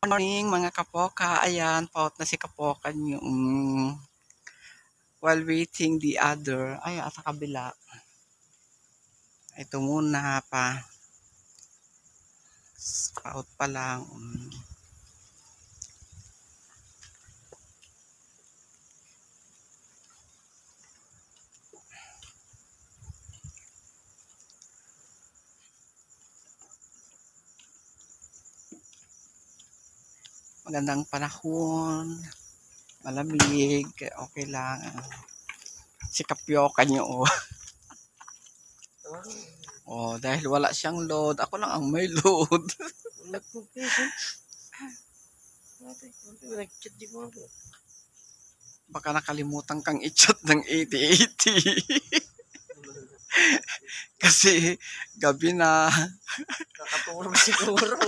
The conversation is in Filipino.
Morning mga kapoka. Ayan, paut na si kapoka yung while waiting the other. Ay, sa kabila. Ito muna pa. Paut pa lang. Magandang panahon. Malamig. Okay lang. Si kapyoka niyo. Oh, dahil wala siyang load. Ako lang ang may load. Baka nakalimutan kang i-chat ng 8080. Kasi gabi na. Nakatulog siguro.